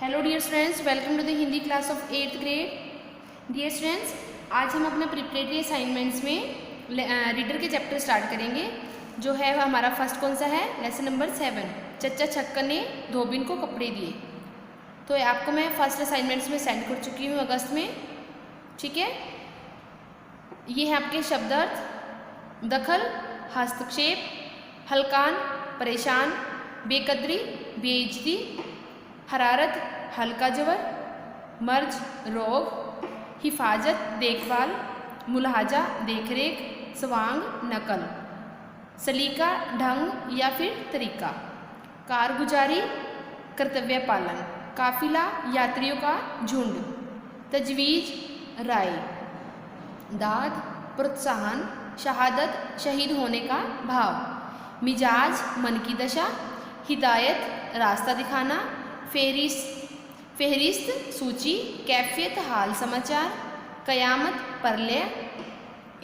Hello dear students, welcome to the Hindi class of 8th grade. Dear students, आज हम अपना preparatory assignments में reader के चैप्टर स्टार्ट करेंगे। जो है वह हमारा फर्स्ट कौन सा है? लेसन नंबर 7, चच्चा छक्कन ने धोबिन को कपड़े दिए। तो आपको मैं फर्स्ट असाइनमेंट्स में सेंड कर चुकी हूँ अगस्त में, ठीक है। ये है आपके शब्दार्थ: दखल, हस्तक्षेप, हलकान, परेशान, बेकदरी, बेइज्जती, हरारत, हल्का जबर, मर्ज, रोग, हिफाजत, देखभाल, मुलाहाजा, देखरेख, स्वांग, नकल, सलीका, ढंग या फिर तरीका, कारगुजारी, कर्तव्य पालन, काफिला, यात्रियों का झुंड, तजवीज, राय, दाद, प्रोत्साहन, शहादत, शहीद होने का भाव, मिजाज, मन की दशा, हिदायत, रास्ता दिखाना, फेहरिस्त, सूची, कैफियत, हाल समाचार, कयामत, प्रलय,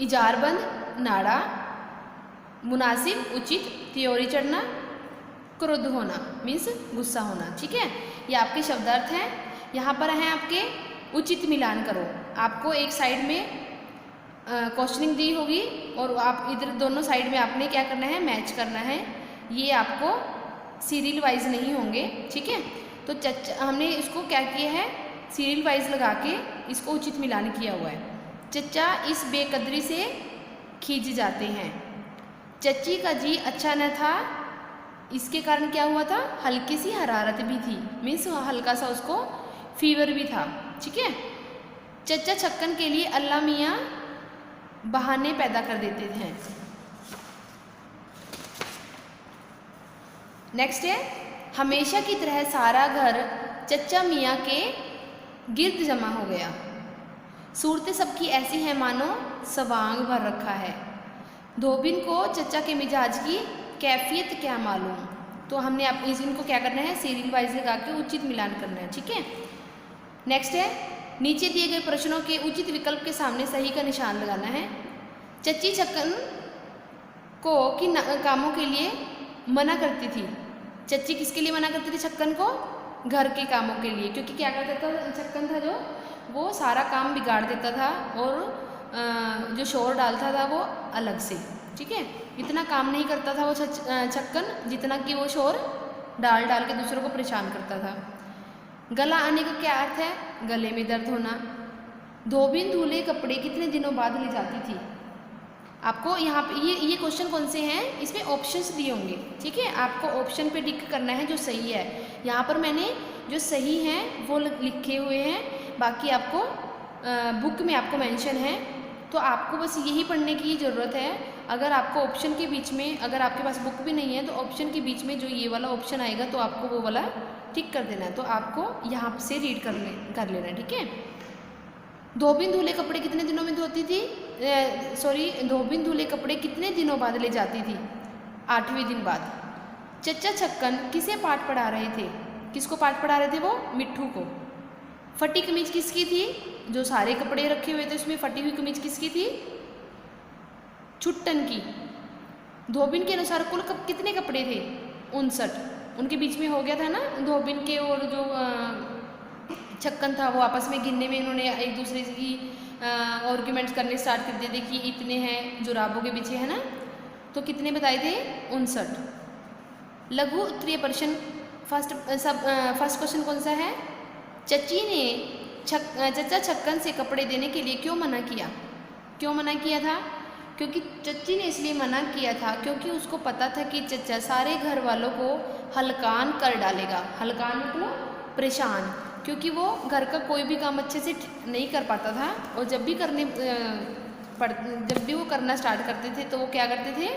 इजारबंद, नाड़ा, मुनासिब, उचित, त्योरी चढ़ना, क्रोध होना मीन्स गुस्सा होना, ठीक है। ये आपके शब्दार्थ हैं। यहाँ पर हैं आपके उचित मिलान करो। आपको एक साइड में क्वेश्चनिंग दी होगी और आप इधर दोनों साइड में आपने क्या करना है? मैच करना है। ये आपको सीरियल वाइज नहीं होंगे, ठीक है। तो चच्चा हमने इसको क्या किया है? सीरियल वाइज लगा के इसको उचित मिलान किया हुआ है। चच्चा इस बेकदरी से खींच जाते हैं। चच्ची का जी अच्छा न था, इसके कारण क्या हुआ था? हल्की सी हरारत भी थी, मीन्स हल्का सा उसको फीवर भी था, ठीक है। चच्चा छक्कन के लिए अल्लाह मियाँ बहाने पैदा कर देते हैं। नेक्स्ट है, हमेशा की तरह सारा घर चच्चा मियाँ के गिर्द जमा हो गया। सूरतें सबकी ऐसी हैं मानो सवांग भर रखा है। धोबिन को चच्चा के मिजाज की कैफियत क्या मालूम। तो हमने आप इनको क्या करना है? सीरियल वाइज लगा के उचित मिलान करना है, ठीक है। नेक्स्ट है, नीचे दिए गए प्रश्नों के उचित विकल्प के सामने सही का निशान लगाना है। चच्ची छक्कन को किन कामों के लिए मना करती थी? चच्ची किसके लिए मना करती थी छक्कन को? घर के कामों के लिए, क्योंकि क्या करता था छक्कन था जो वो सारा काम बिगाड़ देता था और जो शोर डालता था वो अलग से, ठीक है। इतना काम नहीं करता था वो छक्कन जितना कि वो शोर डाल डाल के दूसरों को परेशान करता था। गला आने का क्या अर्थ है? गले में दर्द होना। धोबिन धुले कपड़े कितने दिनों बाद ले जाती थी? आपको यहाँ पे ये क्वेश्चन कौन से हैं? इसमें ऑप्शंस दिए होंगे, ठीक है। आपको ऑप्शन पे टिक करना है जो सही है। यहाँ पर मैंने जो सही हैं वो लिखे हुए हैं, बाकी आपको बुक में आपको मेंशन है। तो आपको बस यही पढ़ने की ज़रूरत है। अगर आपको ऑप्शन के बीच में, अगर आपके पास बुक भी नहीं है तो ऑप्शन के बीच में जो ये वाला ऑप्शन आएगा तो आपको वो वाला टिक कर देना है। तो आपको यहाँ से रीड कर लेना है, ठीक है। धोबिन धुले कपड़े कितने दिनों में धोती थी? धोबिन धुले कपड़े कितने दिनों बाद ले जाती थी? 8वें दिन बाद। चच्चा छक्कन किसे पाठ पढ़ा रहे थे? किसको पाठ पढ़ा रहे थे वो? मिट्ठू को। फटी कमीज किसकी थी? जो सारे कपड़े रखे हुए थे उसमें फटी हुई कमीज किसकी थी? छुट्टन की। धोबिन के अनुसार कुल कितने कपड़े थे? 59। उनके बीच में हो गया था ना, धोबिन के और जो छक्कन था वो आपस में गिनने में इन्होंने एक दूसरे की आर्ग्यूमेंट्स करने स्टार्ट कर दिए थे कि इतने हैं जुराबों के पीछे, है ना। तो कितने बताए थे? 59। लघु उत्तरीय प्रश्न फर्स्ट क्वेश्चन कौन सा है? चच्ची ने चच्चा छक्कन से कपड़े देने के लिए क्यों मना किया? क्यों मना किया था? क्योंकि चच्ची ने इसलिए मना किया था क्योंकि उसको पता था कि चच्चा सारे घर वालों को हलकान कर डालेगा। हलकान मतलब परेशान, क्योंकि वो घर का कोई भी काम अच्छे से नहीं कर पाता था और जब भी वो करना स्टार्ट करते थे तो वो क्या करते थे?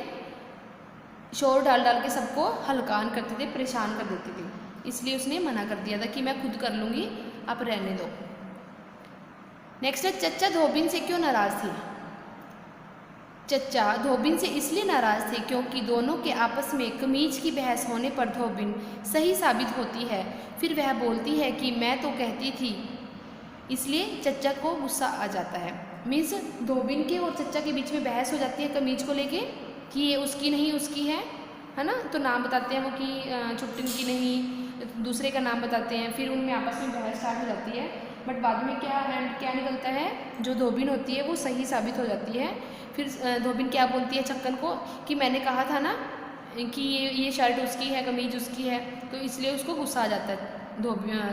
शोर डाल डाल के सबको हलकान करते थे, परेशान कर देते थे। इसलिए उसने मना कर दिया था कि मैं खुद कर लूँगी, आप रहने दो। नेक्स्ट है, चच्चा धोबिन से क्यों नाराज़ थे? चच्चा धोबिन से इसलिए नाराज़ थे क्योंकि दोनों के आपस में कमीज की बहस होने पर धोबिन सही साबित होती है। फिर वह बोलती है कि मैं तो कहती थी, इसलिए चच्चा को गुस्सा आ जाता है। मीन्स धोबिन के और चच्चा के बीच में बहस हो जाती है कमीज को लेके कि ये उसकी नहीं उसकी है ना। तो नाम बताते हैं वो कि छुट्टिन की नहीं, दूसरे का नाम बताते हैं, फिर उनमें आपस में बहस स्टार्ट हो जाती है। बट बाद में क्या निकलता है, जो धोबिन होती है वो सही साबित हो जाती है। फिर धोबिन क्या बोलती है छक्कन को कि मैंने कहा था ना कि ये शर्ट उसकी है, कमीज उसकी है, तो इसलिए उसको गुस्सा आ जाता है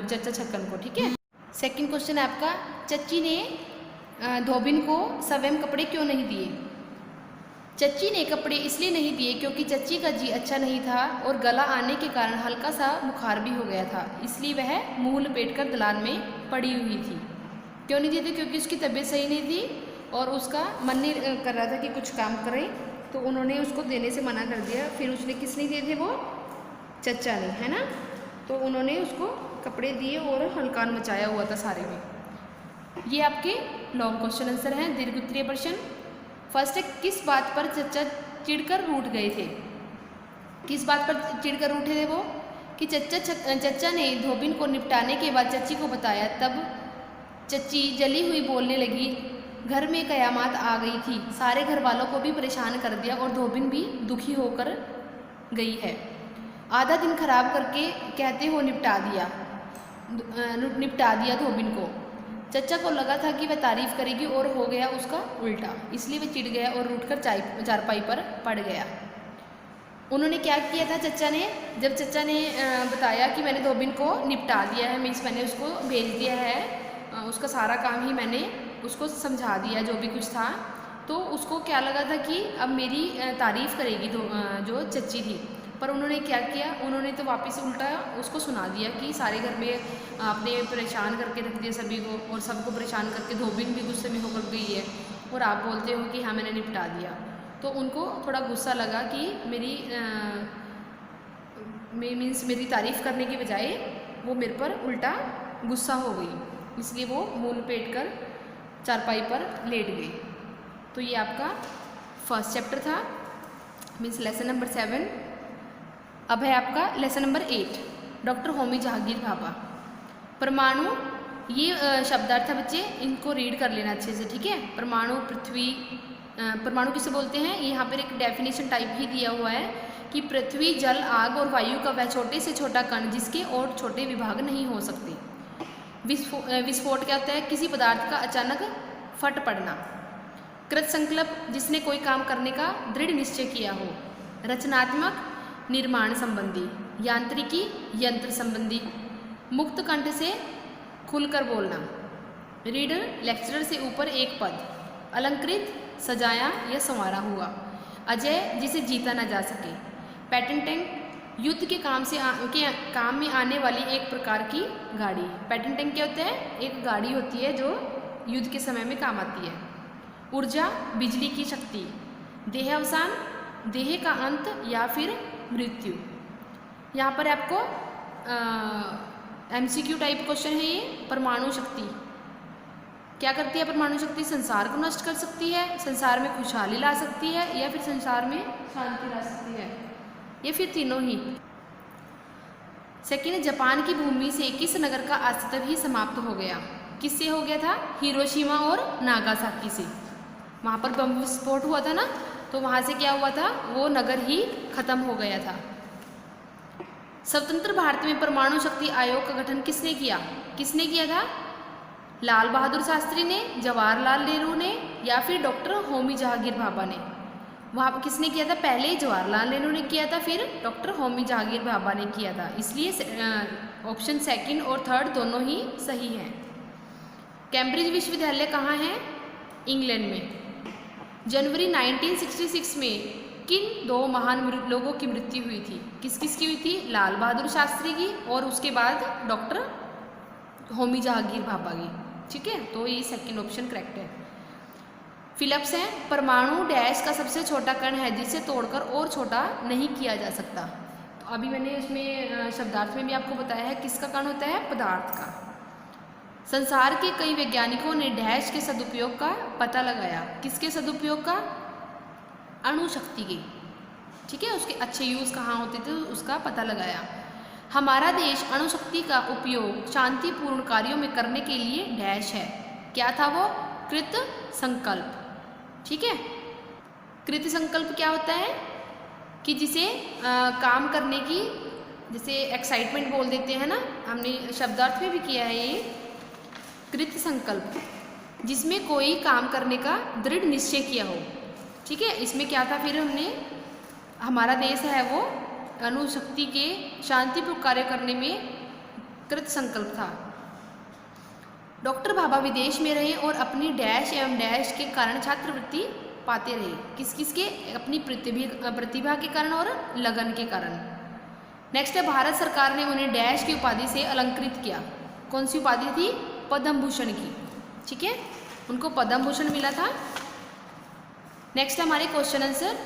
चच्चा छक्कन को। ठीक है। सेकंड क्वेश्चन है आपका, चच्ची ने धोबिन को स्वयं कपड़े क्यों नहीं दिए? चच्ची ने कपड़े इसलिए नहीं दिए क्योंकि चच्ची का जी अच्छा नहीं था और गला आने के कारण हल्का सा बुखार भी हो गया था, इसलिए वह मुंह लपेट कर दलान में पड़ी हुई थी। क्यों नहीं दिए थे? क्योंकि उसकी तबीयत सही नहीं थी और उसका मन नहीं कर रहा था कि कुछ काम करे, तो उन्होंने उसको देने से मना कर दिया। फिर उसने किसने दिए थे? वो चच्चा ने, है ना। तो उन्होंने उसको कपड़े दिए और हलकान मचाया हुआ था सारे में। ये आपके लॉन्ग क्वेश्चन आंसर हैं। दीर्घ उत्तरीय प्रश्न। फर्स्ट है, किस बात पर चच्चा चिढ़कर रूठ गए थे? किस बात पर चिढ़कर रूठे थे वो? कि चच्चा ने धोबिन को निपटाने के बाद चच्ची को बताया, तब चच्ची जली हुई बोलने लगी, घर में कयामत आ गई थी, सारे घर वालों को भी परेशान कर दिया और धोबिन भी दुखी होकर गई है। आधा दिन खराब करके कहते हो निपटा दिया धोबिन को। चच्चा को लगा था कि वह तारीफ करेगी और हो गया उसका उल्टा, इसलिए वह चिढ़ गया और रूठकर चारपाई पर पड़ गया। उन्होंने क्या किया था चच्चा ने? जब चच्चा ने बताया कि मैंने धोबिन को निपटा दिया है, मीन्स मैंने उसको भेज दिया है, उसका सारा काम ही मैंने उसको समझा दिया जो भी कुछ था, तो उसको क्या लगा था कि अब मेरी तारीफ़ करेगी जो चच्ची थी। पर उन्होंने क्या किया? उन्होंने तो वापस उल्टा उसको सुना दिया कि सारे घर में आपने परेशान करके रख दिया सभी को, और सबको परेशान करके धोबिन भी गुस्से में होकर गई है और आप बोलते हो कि हाँ मैंने निपटा दिया। तो उनको थोड़ा गुस्सा लगा कि मेरी तारीफ़ करने की बजाय वो मेरे पर उल्टा गुस्सा हो गई, इसलिए वो मुँह लपेट कर चारपाई पर लेट गई। तो ये आपका फर्स्ट चैप्टर था, मीन्स लेसन नंबर 7। अब है आपका lesson number 8, doctor Homi Jahangir Bhabha. परमाणु, ये शब्दार्थ है बच्चे, इनको रीड कर लेना अच्छे से, ठीक है। परमाणु, पृथ्वी, परमाणु किसे बोलते हैं? यहाँ पर एक डेफिनेशन टाइप ही दिया हुआ है कि पृथ्वी, जल, आग और वायु का वह छोटे से छोटा कण जिसके और छोटे विभाग नहीं हो सकते। विस्फोट क्या होता है? किसी पदार्थ का अचानक फट पड़ना। कृत संकल्प, जिसने कोई काम करने का दृढ़ निश्चय किया हो। रचनात्मक, निर्माण संबंधी। यांत्रिकी, यंत्र संबंधी। मुक्त कंठ से खुलकर बोलना। रीडर, लेक्चरर से ऊपर एक पद। अलंकृत, सजाया या संवारा हुआ। अजय, जिसे जीता न जा सके। पेटेंटेंट, युद्ध के काम में आने वाली एक प्रकार की गाड़ी। पेटेंटेंट क्या होता है? एक गाड़ी होती है जो युद्ध के समय में काम आती है। ऊर्जा, बिजली की शक्ति। देह अवसान, देह का अंत या फिर मृत्यु। यहाँ पर आपको MCQ टाइप क्वेश्चन है ये। परमाणु शक्ति क्या करती है? परमाणु शक्ति संसार को नष्ट कर सकती है, संसार में खुशहाली ला सकती है, या फिर संसार में शांति ला सकती है, ये फिर तीनों ही। सेकेंड, जापान की भूमि से किस नगर का अस्तित्व ही समाप्त हो गया? किससे हो गया था? हिरोशिमा और नागासाकी से। वहाँ पर बम विस्फोट हुआ था ना, तो वहाँ से क्या हुआ था? वो नगर ही खत्म हो गया था। स्वतंत्र भारत में परमाणु शक्ति आयोग का गठन किसने किया? किसने किया था? लाल बहादुर शास्त्री ने, जवाहरलाल नेहरू ने, या फिर डॉक्टर होमी जहांगीर भाभा ने? वहाँ किसने किया था? पहले जवाहरलाल नेहरू ने किया था, फिर डॉक्टर होमी जहांगीर भाभा ने किया था। इसलिए ऑप्शन सेकंड और थर्ड दोनों ही सही हैं। कैम्ब्रिज विश्वविद्यालय कहाँ है? इंग्लैंड में। जनवरी 1966 में किन दो महान लोगों की मृत्यु हुई थी? किस किस की हुई थी? लाल बहादुर शास्त्री की और उसके बाद डॉक्टर होमी जहांगीर भाभा की। ठीक है, तो ये सेकंड ऑप्शन करेक्ट है। फिलिप्स है, परमाणु डैश का सबसे छोटा कण है जिसे तोड़कर और छोटा नहीं किया जा सकता। तो अभी मैंने इसमें शब्दार्थ में भी आपको बताया है किसका कण होता है? पदार्थ का। संसार के कई वैज्ञानिकों ने डैश के सदुपयोग का पता लगाया। किसके सदुपयोग का? अणु शक्ति के। ठीक है, उसके अच्छे यूज़ कहाँ होते थे उसका पता लगाया। हमारा देश अणु शक्ति का उपयोग शांतिपूर्ण कार्यों में करने के लिए डैश है। क्या था वो? कृत संकल्प। ठीक है, कृत संकल्प क्या होता है? कि जिसे काम करने की जैसे एक्साइटमेंट बोल देते हैं ना, हमने शब्दार्थ में भी किया है ये कृत संकल्प, जिसमें कोई काम करने का दृढ़ निश्चय किया हो। ठीक है, इसमें क्या था फिर हमने, हमारा देश है वो अणुशक्ति के शांतिपूर्ण कार्य करने में कृत संकल्प था। डॉक्टर भाभा विदेश में रहे और अपनी डैश एवं डैश के कारण छात्रवृत्ति पाते रहे। किस किस के? अपनी प्रतिभा के कारण और लगन के कारण। नेक्स्ट है, भारत सरकार ने उन्हें डैश की उपाधि से अलंकृत किया। कौन सी उपाधि थी? पद्म भूषण की। ठीक है, उनको पद्म भूषण मिला था। नेक्स्ट हमारे क्वेश्चन आंसर,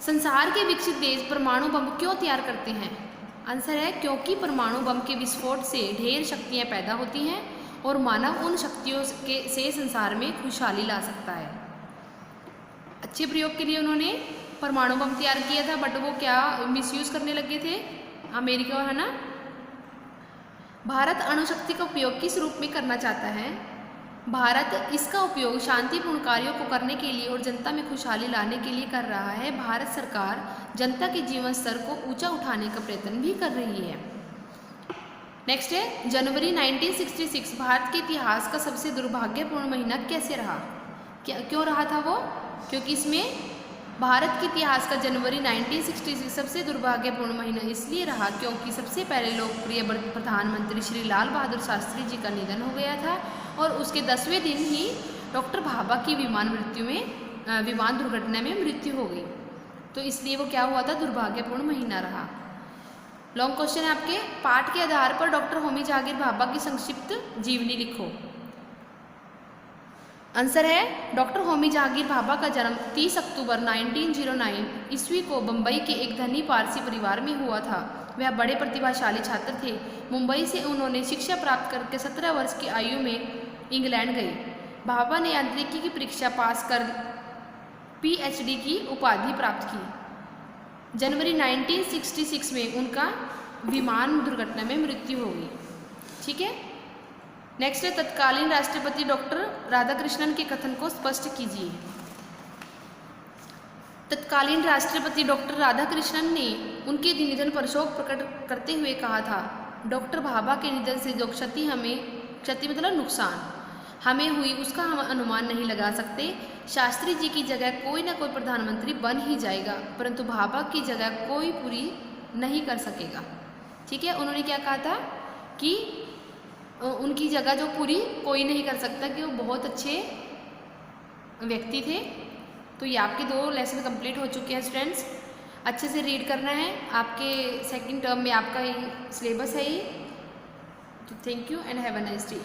संसार के विकसित देश परमाणु बम क्यों तैयार करते हैं? आंसर है क्योंकि परमाणु बम के विस्फोट से ढेर शक्तियाँ पैदा होती हैं और मानव उन शक्तियों से संसार में खुशहाली ला सकता है। अच्छे प्रयोग के लिए उन्होंने परमाणु बम तैयार किया था, बट वो क्या मिसयूज करने लगे थे अमेरिका, है ना। भारत अणुशक्ति का उपयोग किस रूप में करना चाहता है? भारत इसका उपयोग शांतिपूर्ण कार्यों को करने के लिए और जनता में खुशहाली लाने के लिए कर रहा है। भारत सरकार जनता के जीवन स्तर को ऊंचा उठाने का प्रयत्न भी कर रही है। नेक्स्ट है, जनवरी 1966 भारत के इतिहास का सबसे दुर्भाग्यपूर्ण महीना कैसे रहा? क्यों रहा था वो? क्योंकि इसमें भारत के इतिहास का जनवरी 1966 सबसे दुर्भाग्यपूर्ण महीना इसलिए रहा क्योंकि सबसे पहले लोकप्रिय प्रधानमंत्री श्री लाल बहादुर शास्त्री जी का निधन हो गया था और उसके 10वें दिन ही डॉक्टर भाभा की विमान दुर्घटना में मृत्यु हो गई। तो इसलिए वो क्या हुआ था? दुर्भाग्यपूर्ण महीना रहा। लॉन्ग क्वेश्चन है आपके, पाठ के आधार पर डॉक्टर होमी जहांगीर भाभा की संक्षिप्त जीवनी लिखो। आंसर है, डॉक्टर होमी जहांगीर भाभा का जन्म 30 अक्टूबर 1909 ईस्वी को बम्बई के एक धनी पारसी परिवार में हुआ था। वह बड़े प्रतिभाशाली छात्र थे। मुंबई से उन्होंने शिक्षा प्राप्त करके 17 वर्ष की आयु में इंग्लैंड गए। भाभा ने यांत्रिकी की परीक्षा पास कर PhD की उपाधि प्राप्त की। जनवरी 1966 में उनका विमान दुर्घटना में मृत्यु हो गई। ठीक है, नेक्स्ट है, तत्कालीन राष्ट्रपति डॉक्टर राधाकृष्णन के कथन को स्पष्ट कीजिए। तत्कालीन राष्ट्रपति डॉक्टर राधाकृष्णन ने उनके निधन पर शोक प्रकट करते हुए कहा था, डॉक्टर भाभा के निधन से जो क्षति मतलब नुकसान हमें हुई उसका हम अनुमान नहीं लगा सकते। शास्त्री जी की जगह कोई ना कोई प्रधानमंत्री बन ही जाएगा, परंतु भाभा की जगह कोई पूरी नहीं कर सकेगा। ठीक है, उन्होंने क्या कहा था कि उनकी जगह जो पूरी कोई नहीं कर सकता, कि वो बहुत अच्छे व्यक्ति थे। तो ये आपके 2 लेसन कंप्लीट हो चुके हैं स्टूडेंट्स। अच्छे से रीड करना है, आपके सेकंड टर्म में आपका सिलेबस है ये। तो thank you and have a nice day.